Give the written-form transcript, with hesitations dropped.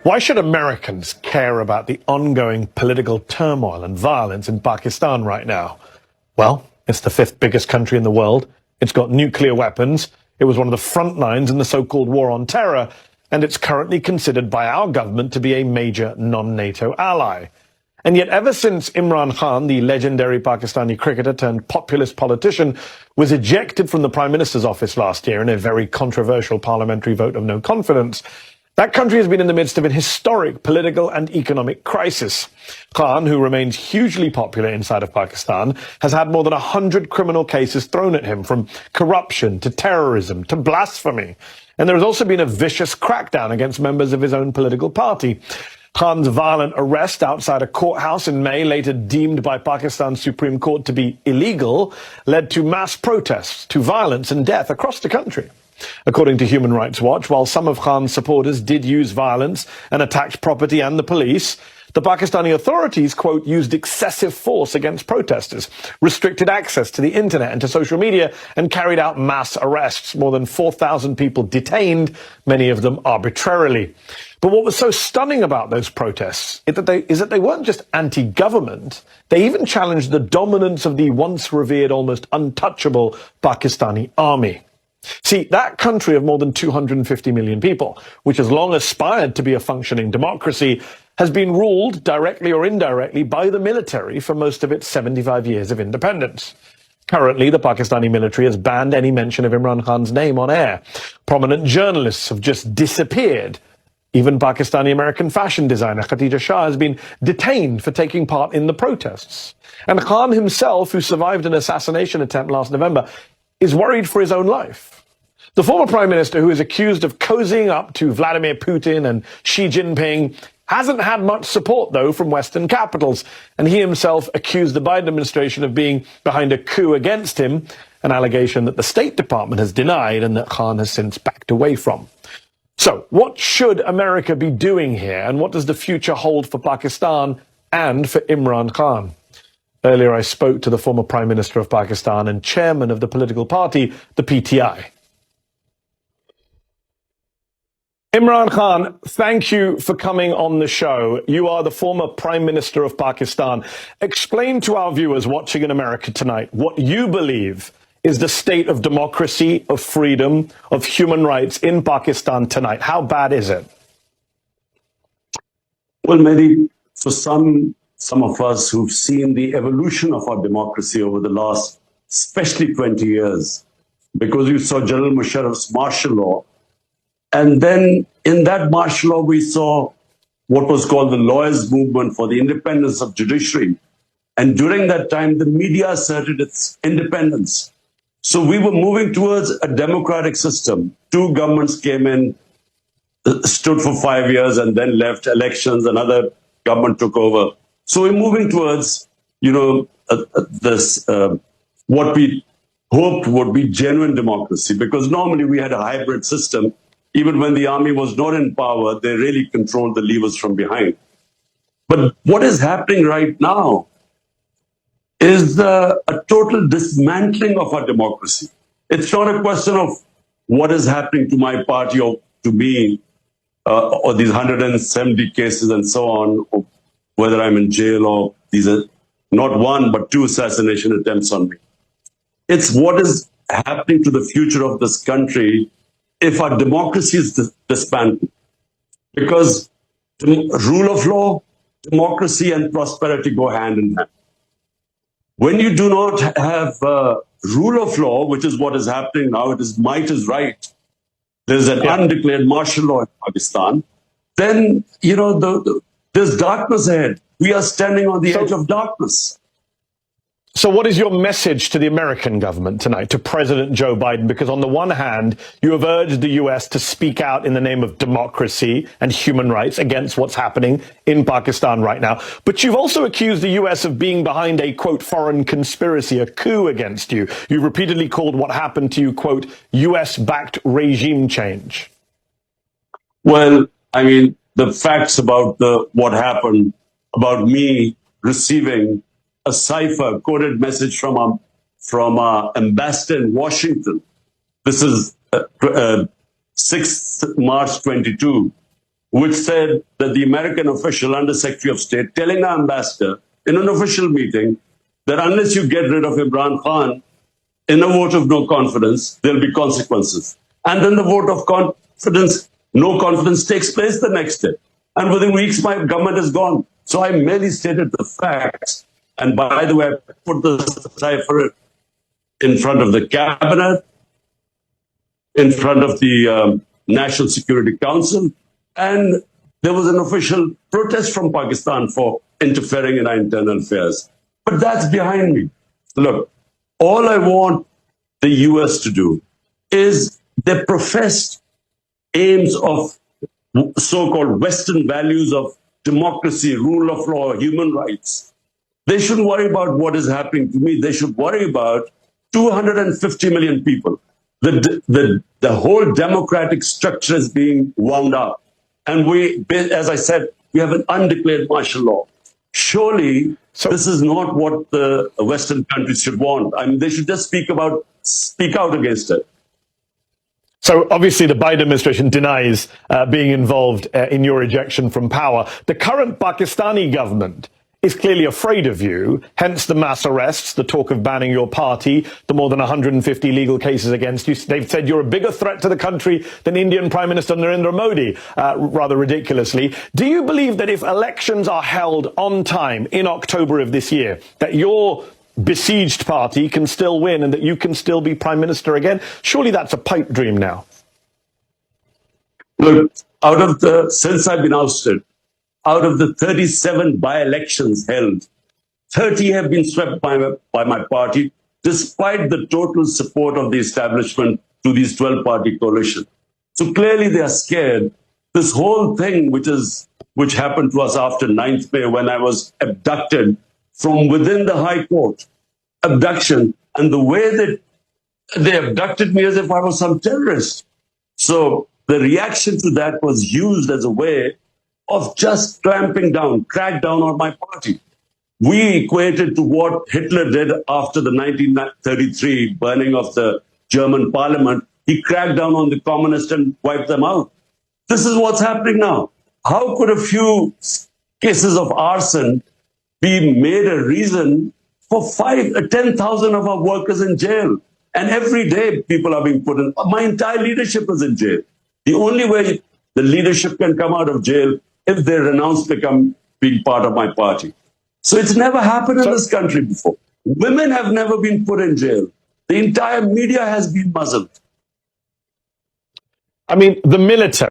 Why should Americans care about the ongoing political turmoil and violence in Pakistan right now? Well, it's the fifth biggest country in the world. It's got nuclear weapons. It was one of the front lines in the so-called war on terror, and it's currently considered by our government to be a major non-NATO ally. And yet ever since Imran Khan, the legendary Pakistani cricketer turned populist politician, was ejected from the Prime Minister's office last year in a very controversial parliamentary vote of no confidence, that country has been in the midst of an historic political and economic crisis. Khan, who remains hugely popular inside of Pakistan, has had more than 100 criminal cases thrown at him, from corruption to terrorism to blasphemy. And there has also been a vicious crackdown against members of his own political party. Khan's violent arrest outside a courthouse in May, later deemed by Pakistan's Supreme Court to be illegal, led to mass protests, to violence and death across the country. According to Human Rights Watch, while some of Khan's supporters did use violence and attacked property and the police, the Pakistani authorities, quote, used excessive force against protesters, restricted access to the internet and to social media, and carried out mass arrests. More than 4,000 people detained, many of them arbitrarily. But what was so stunning about those protests is that they weren't just anti-government, they even challenged the dominance of the once revered, almost untouchable Pakistani army. See, that country of more than 250 million people, which has long aspired to be a functioning democracy, has been ruled, directly or indirectly, by the military for most of its 75 years of independence. Currently, the Pakistani military has banned any mention of Imran Khan's name on air. Prominent journalists have just disappeared. Even Pakistani-American fashion designer Khatija Shah has been detained for taking part in the protests. And Khan himself, who survived an assassination attempt last November, is worried for his own life. The former prime minister, who is accused of cozying up to Vladimir Putin and Xi Jinping, hasn't had much support, though, from Western capitals, and he himself accused the Biden administration of being behind a coup against him, an allegation that the State Department has denied and that Khan has since backed away from. So, what should America be doing here, and what does the future hold for Pakistan and for Imran Khan? Earlier, I spoke to the former Prime Minister of Pakistan and chairman of the political party, the PTI. Imran Khan, thank you for coming on the show. You are the former Prime Minister of Pakistan. Explain to our viewers watching in America tonight what you believe is the state of democracy, of freedom, of human rights in Pakistan tonight. How bad is it? Well, Mehdi, for some of us who've seen the evolution of our democracy over the last, especially 20 years, because you saw General Musharraf's martial law, and then in that martial law, we saw what was called the lawyers' movement for the independence of judiciary. And during that time, the media asserted its independence. So we were moving towards a democratic system. Two governments came in, stood for 5 years, and then left elections. Another government took over. So we're moving towards, what we hoped would be genuine democracy, because normally we had a hybrid system. Even when the army was not in power, they really controlled the levers from behind. But what is happening right now is a total dismantling of our democracy. It's not a question of what is happening to my party or to me, or these 170 cases and so on, or whether I'm in jail or these are not one, but two assassination attempts on me. It's what is happening to the future of this country if our democracy is disbanded. Because rule of law, democracy, and prosperity go hand in hand. When you do not have rule of law, which is what is happening now, it is might is right. There's an undeclared martial law in Pakistan. Then, there's darkness ahead. We are standing on the edge of darkness. So what is your message to the American government tonight, to President Joe Biden? Because on the one hand, you have urged the U.S. to speak out in the name of democracy and human rights against what's happening in Pakistan right now. But you've also accused the U.S. of being behind a, quote, foreign conspiracy, a coup against you. You repeatedly called what happened to you, quote, U.S.-backed regime change. Well, I mean, the facts about what happened, about me receiving a cipher coded message from our ambassador in Washington. This is 6th March 22. which said that the American official, Under Secretary of State, telling our ambassador in an official meeting that unless you get rid of Imran Khan in a vote of no confidence, there'll be consequences. And then the vote of confidence, no confidence, takes place the next day. And within weeks, my government is gone. So I merely stated the facts. And by the way, I put the cipher in front of the cabinet, in front of the National Security Council, and there was an official protest from Pakistan for interfering in our internal affairs. But that's behind me. Look, all I want the US to do is their professed aims of so-called Western values of democracy, rule of law, human rights. They shouldn't worry about what is happening to me. They should worry about 250 million people. The whole democratic structure is being wound up. And we, as I said, we have an undeclared martial law. Surely this is not what the Western countries should want. I mean, they should just speak out against it. So obviously the Biden administration denies being involved in your ejection from power. The current Pakistani government is clearly afraid of you, hence the mass arrests, the talk of banning your party, the more than 150 legal cases against you. They've said you're a bigger threat to the country than Indian Prime Minister Narendra Modi, rather ridiculously. Do you believe that if elections are held on time in October of this year, that your besieged party can still win and that you can still be Prime Minister again? Surely that's a pipe dream now. Look, since I've been ousted, out of the 37 by-elections held, 30 have been swept by my party, despite the total support of the establishment to these 12-party coalition. So clearly they are scared. This whole thing, which happened to us after 9th May, when I was abducted from within the High Court, abduction, and the way that they abducted me as if I was some terrorist. So the reaction to that was used as a way of just clamping down, crack down on my party. We equated to what Hitler did after the 1933 burning of the German parliament. He cracked down on the communists and wiped them out. This is what's happening now. How could a few cases of arson be made a reason for 10,000 of our workers in jail? And every day people are being put in. My entire leadership is in jail. The only way the leadership can come out of jail if they renounce being part of my party. So it's never happened in this country before. Women have never been put in jail. The entire media has been muzzled. I mean, the military